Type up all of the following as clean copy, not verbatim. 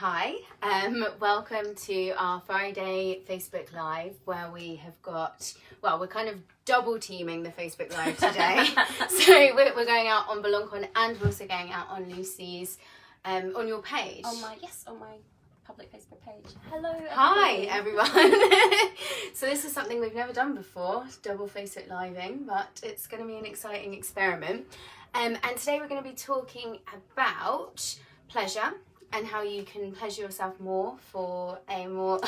Hi, welcome to our Friday Facebook Live where we have got, well, we're kind of double teaming the Facebook Live today. So we're going out on BelongCon and we're also going out on Lucy's, on your page. On my public Facebook page. Hello everybody. Hi everyone. So this is something we've never done before, double Facebook Living, but it's going to be an exciting experiment. And today we're going to be talking about pleasure and how you can pleasure yourself more for a more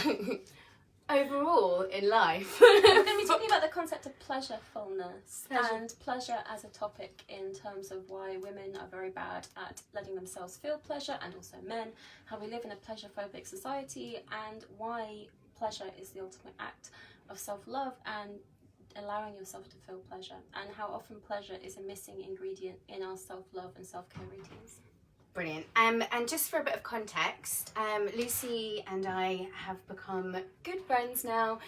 overall in life. We're going to be talking about the concept of pleasurefulness and pleasure as a topic in terms of why women are very bad at letting themselves feel pleasure, and also men, how we live in a pleasure-phobic society, and why pleasure is the ultimate act of self-love and allowing yourself to feel pleasure, and how often pleasure is a missing ingredient in our self-love and self-care routines. Brilliant. And just for a bit of context, Lucy and I have become good friends now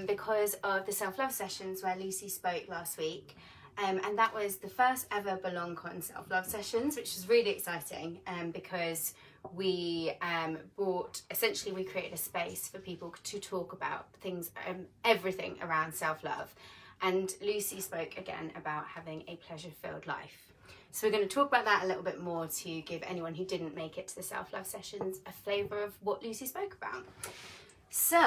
because of the self-love sessions where Lucy spoke last week. And that was the first ever BelongCon self-love sessions, which was really exciting because we we created a space for people to talk about things, everything around self-love. And Lucy spoke again about having a pleasure-filled life. So we're going to talk about that a little bit more to give anyone who didn't make it to the self-love sessions a flavour of what Lucy spoke about. So,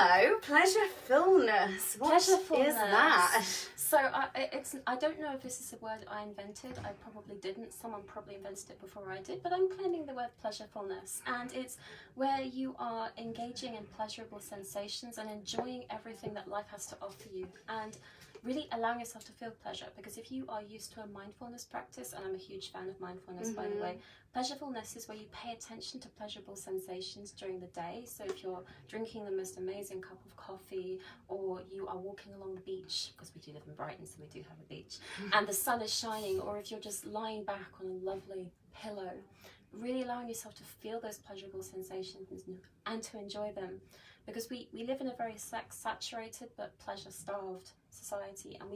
pleasurefulness. What is that? So I don't know if this is a word I invented. I probably didn't. Someone probably invented it before I did. But I'm claiming the word pleasurefulness. And it's where you are engaging in pleasurable sensations and enjoying everything that life has to offer you. And really allowing yourself to feel pleasure, because if you are used to a mindfulness practice, and I'm a huge fan of mindfulness by the way, pleasurefulness is where you pay attention to pleasurable sensations during the day. So if you're drinking the most amazing cup of coffee, or you are walking along the beach, because we do live in Brighton so we do have a beach, and the sun is shining, or if you're just lying back on a lovely pillow, really allowing yourself to feel those pleasurable sensations and to enjoy them. Because we live in a very sex-saturated but pleasure-starved society, and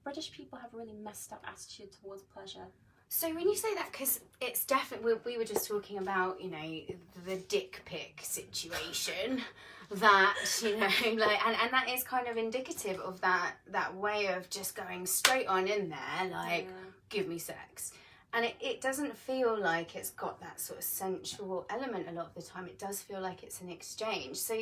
British people have a really messed up attitude towards pleasure. So when you say that, because it's definitely, we were just talking about, you know, the dick pic situation, that, you know, like, and that is kind of indicative of that way of just going straight on in there, like, give me sex. And it doesn't feel like it's got that sort of sensual element a lot of the time. It does feel like it's an exchange. So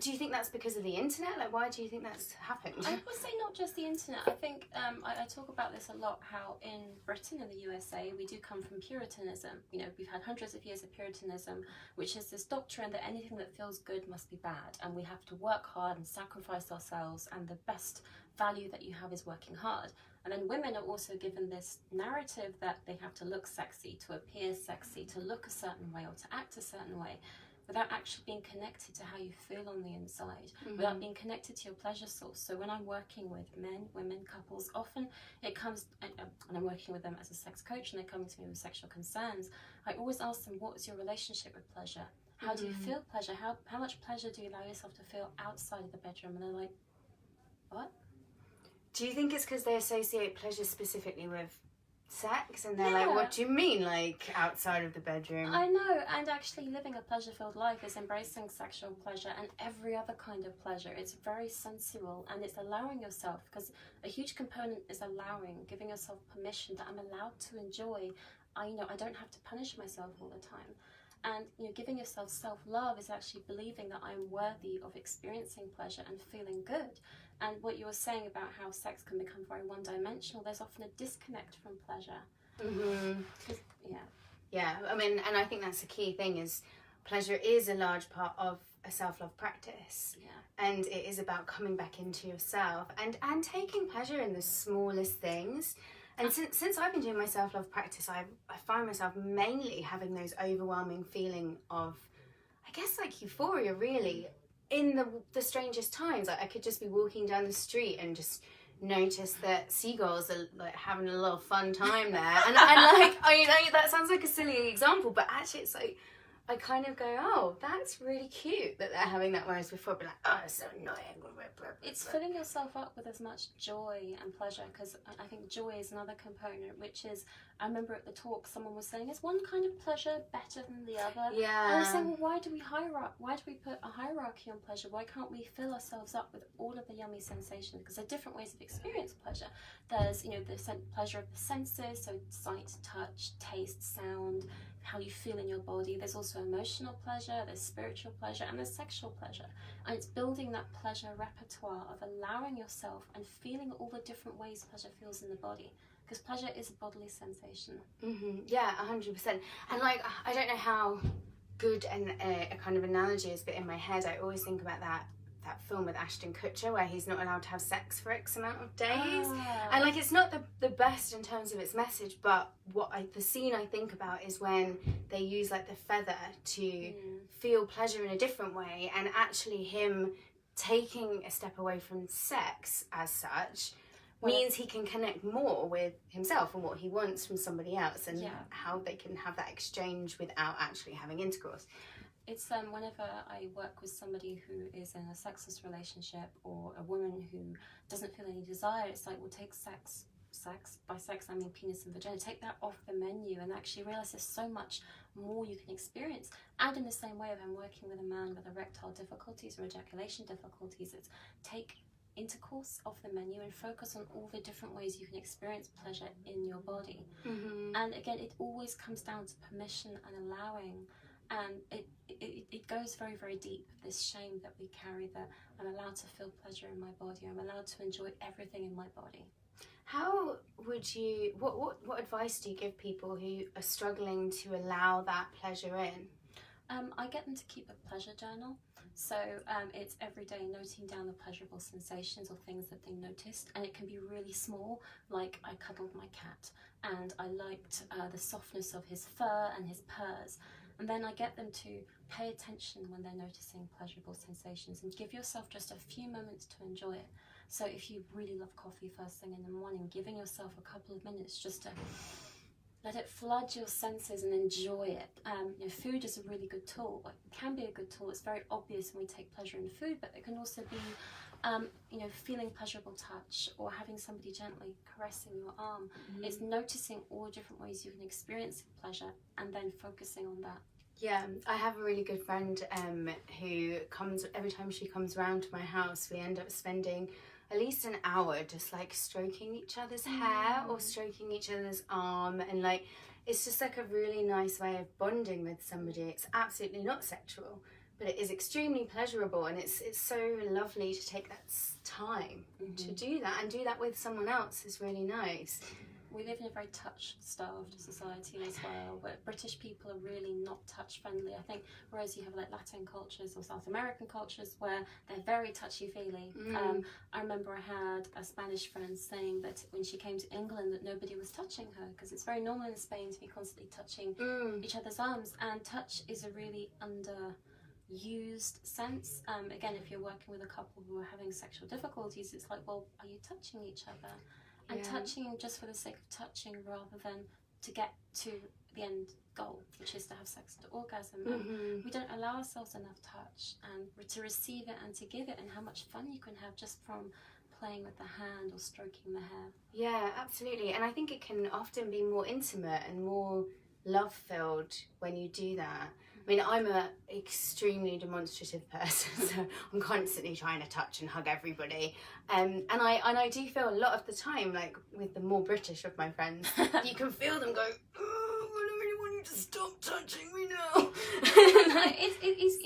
do you think that's because of the internet? Like, why do you think that's happened? I would say not just the internet. I think I talk about this a lot, how in Britain and the USA, we do come from Puritanism. You know, we've had hundreds of years of Puritanism, which is this doctrine that anything that feels good must be bad. And we have to work hard and sacrifice ourselves. And the best value that you have is working hard. And then women are also given this narrative that they have to look sexy, to appear sexy, to look a certain way, or to act a certain way, without actually being connected to how you feel on the inside, without being connected to your pleasure source. So when I'm working with men, women, couples, often it comes, and I'm working with them as a sex coach, and they come to me with sexual concerns, I always ask them, what is your relationship with pleasure? How do you feel pleasure? How much pleasure do you allow yourself to feel outside of the bedroom? And they're like, what? Do you think it's because they associate pleasure specifically with sex, and they're like, what do you mean, like, outside of the bedroom? I know, and actually living a pleasure-filled life is embracing sexual pleasure and every other kind of pleasure. It's very sensual, and it's allowing yourself, because a huge component is allowing, giving yourself permission that I'm allowed to enjoy. I don't have to punish myself all the time. And giving yourself self-love is actually believing that I'm worthy of experiencing pleasure and feeling good. And what you were saying about how sex can become very one-dimensional, there's often a disconnect from pleasure. Yeah, I mean, and I think that's the key thing, is pleasure is a large part of a self-love practice. And it is about coming back into yourself and taking pleasure in the smallest things. And since I've been doing my self-love practice, I find myself mainly having those overwhelming feeling of, I guess, like euphoria, really, in the strangest times. Like, I could just be walking down the street and just notice that seagulls are like having a little fun time there. And like, that sounds like a silly example, but actually it's like I kind of go, oh, that's really cute that they're having that, whereas before I'd be like, oh, it's so annoying. It's filling yourself up with as much joy and pleasure, because I think joy is another component, which is, I remember at the talk someone was saying, is one kind of pleasure better than the other? Yeah. And I was saying, well, why do we put a hierarchy on pleasure? Why can't we fill ourselves up with all of the yummy sensations? Because there are different ways of experiencing pleasure. There's, the pleasure of the senses, so sight, touch, taste, sound, how you feel in your body. There's also emotional pleasure, there's spiritual pleasure, and there's sexual pleasure. And it's building that pleasure repertoire of allowing yourself and feeling all the different ways pleasure feels in the body. Because pleasure is a bodily sensation. Mm-hmm. Yeah, 100%. And like, I don't know how good a kind of analogy is, but in my head I always think about that film with Ashton Kutcher where he's not allowed to have sex for X amount of days. And like, it's not the best in terms of its message, but the scene I think about is when they use like the feather to feel pleasure in a different way, and actually him taking a step away from sex as such means he can connect more with himself and what he wants from somebody else, and how they can have that exchange without actually having intercourse. It's whenever I work with somebody who is in a sexless relationship, or a woman who doesn't feel any desire, it's like, we'll take sex, by sex I mean penis and vagina, take that off the menu and actually realise there's so much more you can experience. And in the same way, if I'm working with a man with erectile difficulties or ejaculation difficulties, it's take intercourse off the menu and focus on all the different ways you can experience pleasure in your body. And again, it always comes down to permission and allowing. And it goes very, very deep, this shame that we carry, that I'm allowed to feel pleasure in my body, I'm allowed to enjoy everything in my body. How would you, what advice do you give people who are struggling to allow that pleasure in? I get them to keep a pleasure journal. So it's every day noting down the pleasurable sensations or things that they noticed, and it can be really small, like I cuddled my cat and I liked the softness of his fur and his purrs. And then I get them to pay attention when they're noticing pleasurable sensations, and give yourself just a few moments to enjoy it. So if you really love coffee first thing in the morning, giving yourself a couple of minutes just to let it flood your senses and enjoy it. Food is a really good tool. It can be a good tool. It's very obvious when we take pleasure in food, but it can also be feeling pleasurable touch, or having somebody gently caressing your arm. It's noticing all different ways you can experience pleasure and then focusing on that. Yeah, I have a really good friend who comes, every time she comes around to my house, we end up spending at least an hour just like stroking each other's hair or stroking each other's arm, and like, it's just like a really nice way of bonding with somebody. It's absolutely not sexual, but it is extremely pleasurable, and it's so lovely to take that time to do that, and do that with someone else is really nice. We live in a very touch-starved society as well, where British people are really not touch-friendly, I think, whereas you have like Latin cultures or South American cultures where they're very touchy-feely. I remember I had a Spanish friend saying that when she came to England that nobody was touching her, because it's very normal in Spain to be constantly touching each other's arms, and touch is a really underused sense. Again, if you're working with a couple who are having sexual difficulties, it's like, well, are you touching each other? And touching just for the sake of touching, rather than to get to the end goal, which is to have sex to orgasm. And we don't allow ourselves enough touch, and to receive it and to give it, and how much fun you can have just from playing with the hand or stroking the hair. Yeah, absolutely. And I think it can often be more intimate and more love-filled when you do that. I mean, I'm an extremely demonstrative person, so I'm constantly trying to touch and hug everybody. And I do feel a lot of the time, like with the more British of my friends, you can feel them go, oh, I don't really want you to stop touching me now.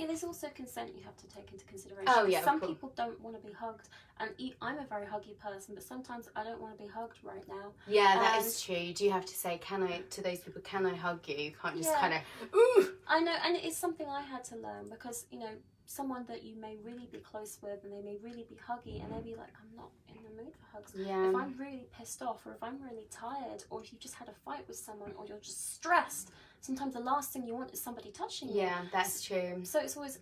There's also consent you have to take into consideration. Oh, yeah, some people don't want to be hugged, and I'm a very huggy person, but sometimes I don't want to be hugged right now. Yeah, that is true. You do have to say, to those people, can I hug you? You can't just kind of, ooh. I know, and it's something I had to learn, because, someone that you may really be close with and they may really be huggy, and they'll be like, I'm not in the mood for hugs. Yeah. If I'm really pissed off, or if I'm really tired, or if you just had a fight with someone, or you're just stressed, sometimes the last thing you want is somebody touching you. Yeah, that's true. So it's always,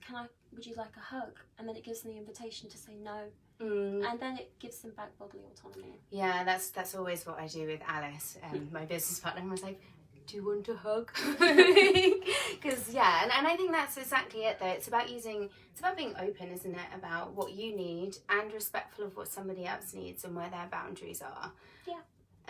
would you like a hug? And then it gives them the invitation to say no. And then it gives them back bodily autonomy. Yeah, that's always what I do with Alice, my business partner. I was like, do you want a hug? Because yeah, and I think that's exactly it though. It's about being open, isn't it, about what you need and respectful of what somebody else needs and where their boundaries are. Yeah.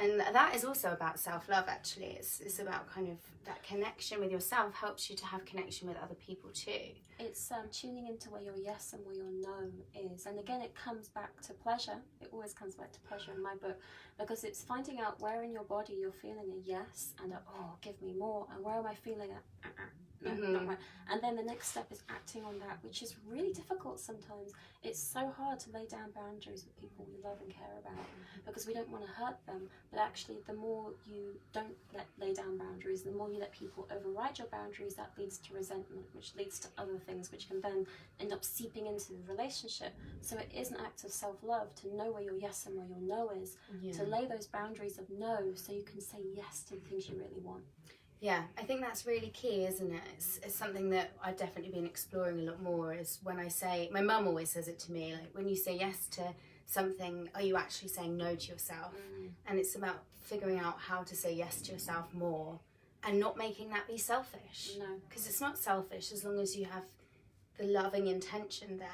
And that is also about self-love, actually. It's about kind of that connection with yourself helps you to have connection with other people too. It's tuning into where your yes and where your no is. And again, it comes back to pleasure. It always comes back to pleasure in my book, because it's finding out where in your body you're feeling a yes and a, oh, give me more, and where am I feeling a, no, not right. And then the next step is acting on that, which is really difficult sometimes. It's so hard to lay down boundaries with people we love and care about, because we don't want to hurt them. But actually, the more you don't lay down boundaries, the more you let people override your boundaries, that leads to resentment, which leads to other things, which can then end up seeping into the relationship. So it is an act of self-love to know where your yes and where your no is, to lay those boundaries of no so you can say yes to the things you really want. Yeah, I think that's really key, isn't it? It's something that I've definitely been exploring a lot more, is when I say, my mum always says it to me, like when you say yes to something, are you actually saying no to yourself? And it's about figuring out how to say yes to yourself more and not making that be selfish. No. Because it's not selfish as long as you have the loving intention there.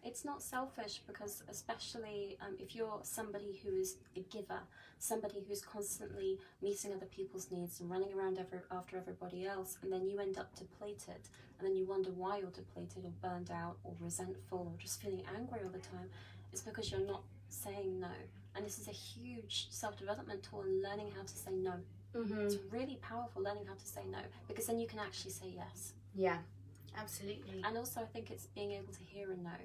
It's not selfish, because especially if you're somebody who is a giver, somebody who's constantly meeting other people's needs and running around after everybody else, and then you end up depleted, and then you wonder why you're depleted or burned out or resentful or just feeling angry all the time, it's because you're not saying no. And this is a huge self-development tool in learning how to say no. It's really powerful, learning how to say no, because then you can actually say yes. Yeah, absolutely. And also I think it's being able to hear a no.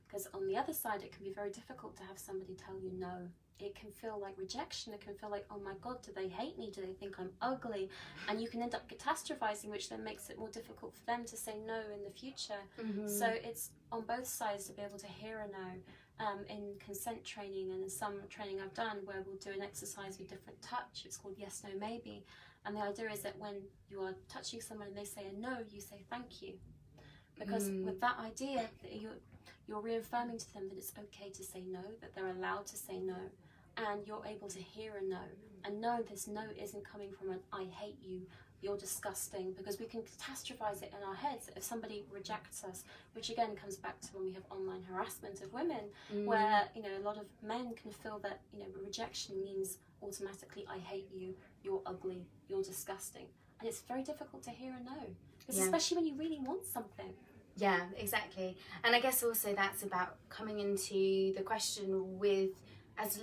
Because on the other side, it can be very difficult to have somebody tell you no. It can feel like rejection. It can feel like, oh my God, do they hate me? Do they think I'm ugly? And you can end up catastrophizing, which then makes it more difficult for them to say no in the future. So it's on both sides to be able to hear a no. In consent training and in some training I've done where we'll do an exercise with different touch, it's called yes, no, maybe. And the idea is that when you are touching someone and they say a no, you say thank you. Because with that idea, that you're reaffirming to them that it's okay to say no, that they're allowed to say no, and you're able to hear a no, and know this no isn't coming from an I hate you, you're disgusting, because we can catastrophize it in our heads. If somebody rejects us, which again comes back to when we have online harassment of women, where a lot of men can feel that rejection means automatically I hate you, you're ugly, you're disgusting, and it's very difficult to hear a no, because especially when you really want something. Yeah, exactly. And I guess also that's about coming into the question with as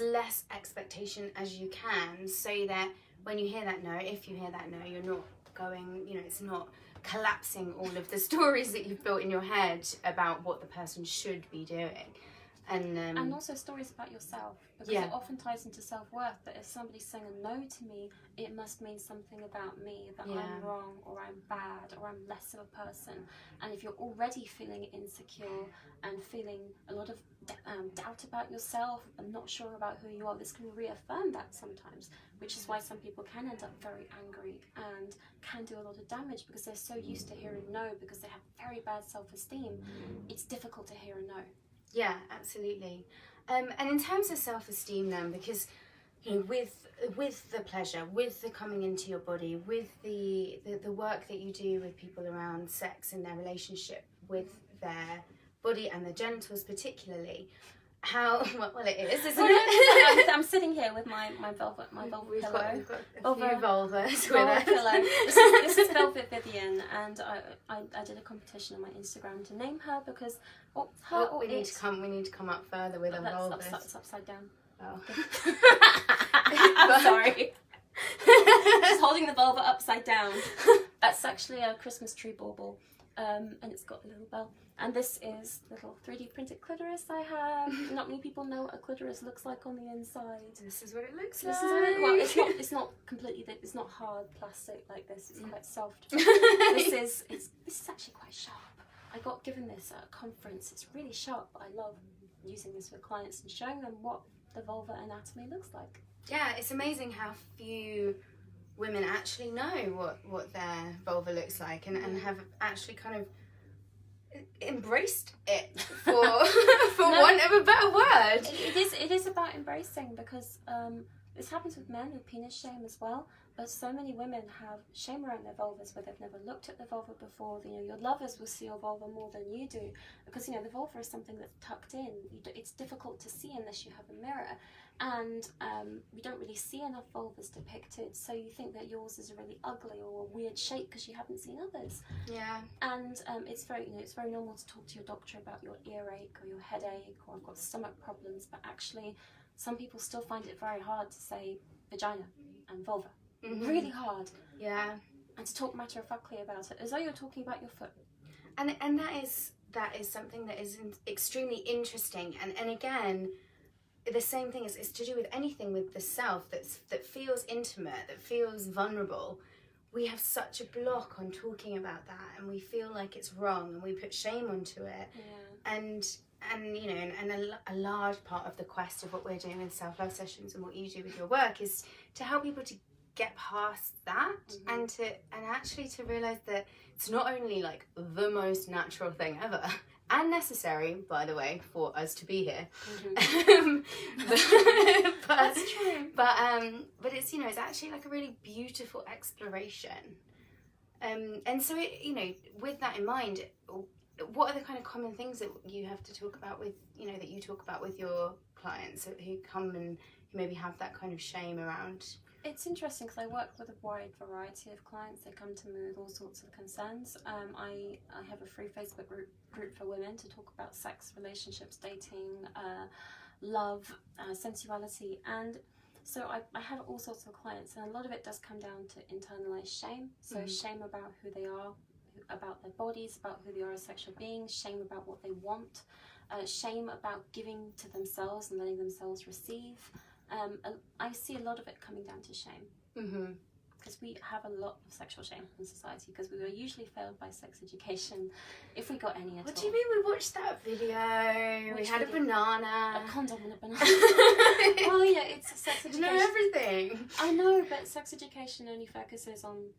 less expectation as you can, so that when you hear that no, if you hear that no, you're not going, it's not collapsing all of the stories that you've built in your head about what the person should be doing. And also stories about yourself, because it often ties into self-worth, that if somebody's saying a no to me, it must mean something about me, that I'm wrong, or I'm bad, or I'm less of a person. And if you're already feeling insecure and feeling a lot of doubt about yourself and not sure about who you are, this can reaffirm that sometimes, which is why some people can end up very angry and can do a lot of damage, because they're so used to hearing no, because they have very bad self-esteem. It's difficult to hear a no. Yeah, absolutely. And in terms of self-esteem then, because with the pleasure, with the coming into your body, with the work that you do with people around sex and their relationship with their body and their genitals particularly, how well it is, isn't it? I'm sitting here with my velvet pillow. We've got a few vulvas with us. Pillow. This is Velvet Vivian, and I did a competition on my Instagram to name her, because we need to come up further with our vulvas. It's upside down. Oh. I'm sorry. She's holding the vulva upside down. That's actually a Christmas tree bauble, and it's got a little bell. And this is little 3D printed clitoris I have. Not many people know what a clitoris looks like on the inside. This is what it looks like. It's not completely. It's not hard plastic like this. It's quite soft. This is actually quite sharp. I got given this at a conference. It's really sharp. I love using this with clients and showing them what the vulva anatomy looks like. Yeah, it's amazing how few women actually know what their vulva looks like, and have actually kind of embraced it for want of a better word. It is about embracing, because This happens with men with penis shame as well, but so many women have shame around their vulvas where they've never looked at the vulva before. You know, your lovers will see your vulva more than you do because, you know, the vulva is something that's tucked in. It's difficult to see unless you have a mirror, and we don't really see enough vulvas depicted, so you think that yours is really ugly or a weird shape because you haven't seen others. Yeah. And it's very, you know, it's very normal to talk to your doctor about your earache or your headache or I've got stomach problems, but actually some people still find it very hard to say vagina and vulva. Really hard. Yeah. And to talk matter-of-factly about it, as though you're talking about your foot. And that is something that is extremely interesting. And again, the same thing is it's to do with anything with the self that feels intimate, that feels vulnerable. We have such a block on talking about that, and we feel like it's wrong, and we put shame onto it. Yeah. And you know, and a large part of the quest of what we're doing with self-love sessions and what you do with your work is to help people to get past that, and actually to realize that it's not only like the most natural thing ever and necessary, by the way, for us to be here. But That's true. But it's, you know, it's actually like a really beautiful exploration. And so it, you know, with that in mind, what are the kind of common things that you have to talk about with, you know, that you talk about with your clients who come and who maybe have that kind of shame around? It's interesting because I work with a wide variety of clients. They come to me with all sorts of concerns. I have a free Facebook group for women to talk about sex, relationships, dating, love, sensuality, and so I have all sorts of clients, and a lot of it does come down to internalized shame. So shame about who they are, about their bodies, about who they are as sexual beings, shame about what they want, shame about giving to themselves and letting themselves receive. I see a lot of it coming down to shame. Because we have a lot of sexual shame in society because we were usually failed by sex education, if we got any at all. What do you mean we watched that video? We had a banana. A condom and a banana. Well, yeah, it's sex education. You know everything. I know, but sex education only focuses on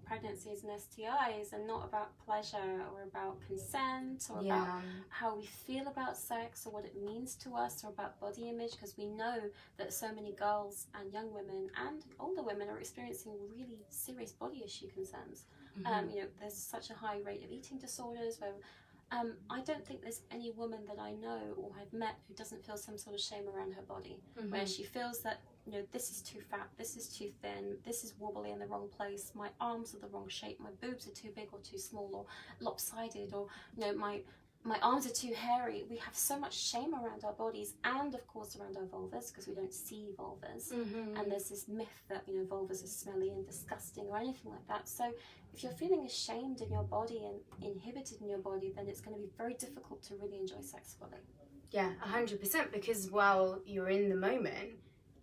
pregnancies and STIs and not about pleasure or about consent or about how we feel about sex or what it means to us or about body image, because we know that so many girls and young women and older women are experiencing really serious body issue concerns. You know, there's such a high rate of eating disorders where I don't think there's any woman that I know or have met who doesn't feel some sort of shame around her body, where she feels that, you know, this is too fat, this is too thin, this is wobbly in the wrong place, my arms are the wrong shape, my boobs are too big or too small or lopsided, or, you know, my arms are too hairy. We have so much shame around our bodies and, of course, around our vulvas because we don't see vulvas. And there's this myth that, you know, vulvas are smelly and disgusting or anything like that. So if you're feeling ashamed in your body and inhibited in your body, then it's going to be very difficult to really enjoy sex fully. Yeah, 100%, because while you're in the moment,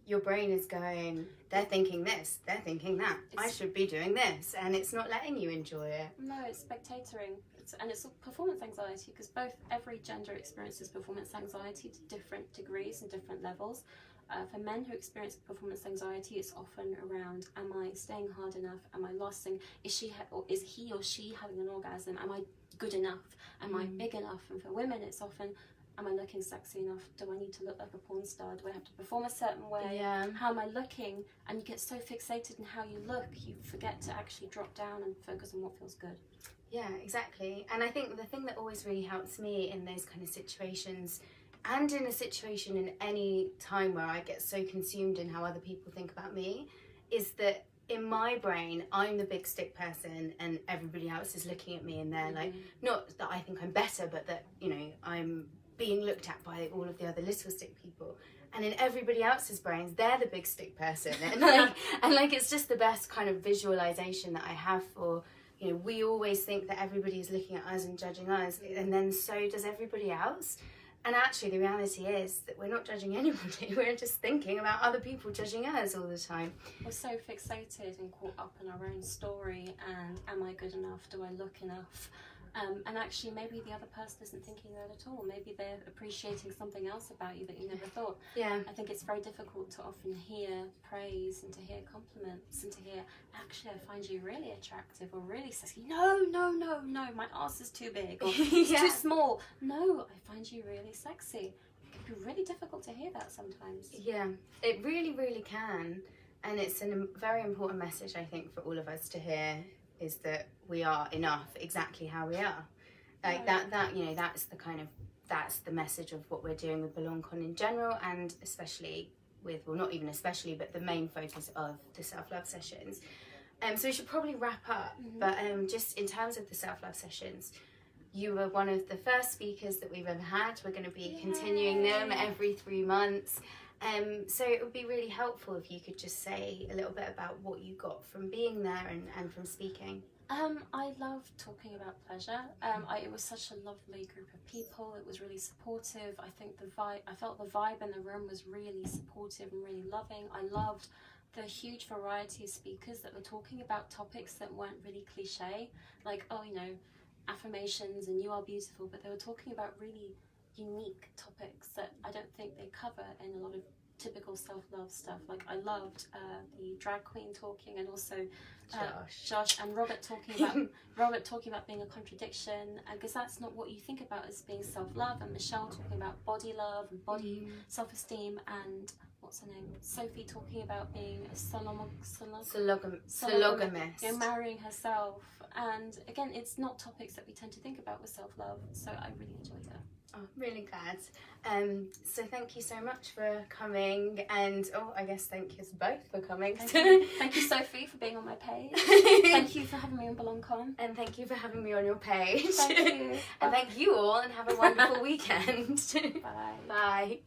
your brain is going, they're thinking this, they're thinking that, I should be doing this, and it's not letting you enjoy it. No, it's spectatoring. It's performance anxiety, because every gender experiences performance anxiety to different degrees and different levels. For men who experience performance anxiety, it's often around, am I staying hard enough? Am I lusting? Is he or she having an orgasm? Am I good enough? Am I big enough? And for women, it's often, am I looking sexy enough? Do I need to look like a porn star? Do I have to perform a certain way? How am I looking? And you get so fixated in how you look, you forget to actually drop down and focus on what feels good. Yeah, exactly. And I think the thing that always really helps me in those kind of situations, and in a situation in any time where I get so consumed in how other people think about me, is that in my brain, I'm the big stick person and everybody else is looking at me and they're like, not that I think I'm better, but that, you know, I'm being looked at by all of the other little stick people. And in everybody else's brains, they're the big stick person. And like it's just the best kind of visualization that I have for, you know, we always think that everybody is looking at us and judging us, and then so does everybody else. And actually the reality is that we're not judging anybody, we're just thinking about other people judging us all the time. We're so fixated and caught up in our own story and am I good enough, do I look enough? And actually maybe the other person isn't thinking that at all. Maybe they're appreciating something else about you that you never thought. Yeah. I think it's very difficult to often hear praise and to hear compliments and to hear, actually I find you really attractive or really sexy. No, my arse is too big or it's too small. No, I find you really sexy. be really difficult to hear that sometimes. Yeah, it really, really can. And it's a very important message, I think, for all of us to hear, is that we are enough exactly how we are. Like that, you know, that's the message of what we're doing with BelongCon in general, and especially with, well, not even especially, but the main focus of the self-love sessions. So we should probably wrap up, but just in terms of the self-love sessions, you were one of the first speakers that we've ever had. We're going to be continuing them every 3 months. So it would be really helpful if you could just say a little bit about what you got from being there and from speaking. I love talking about pleasure. It was such a lovely group of people. It was really supportive. I think I felt the vibe in the room was really supportive and really loving. I loved the huge variety of speakers that were talking about topics that weren't really cliche, like, oh, you know, affirmations and you are beautiful, but they were talking about really unique topics that I don't think they cover in a lot of typical self-love stuff. Like, I loved the drag queen talking, and also Josh and Rowett talking about being a contradiction, because that's not what you think about as being self-love, and Michelle talking about body love and body self-esteem, and what's her name, Sophie talking about being a Sologamist, you know, marrying herself. And again, it's not topics that we tend to think about with self-love, so I really enjoyed that. Oh, really glad. So thank you so much for coming, and I guess thank you both for coming. Thank you, Sophie, for being on my page. Thank you for having me on BelongCon. And thank you for having me on your page. Thank you. And thank you all, and have a wonderful weekend. Bye. Bye.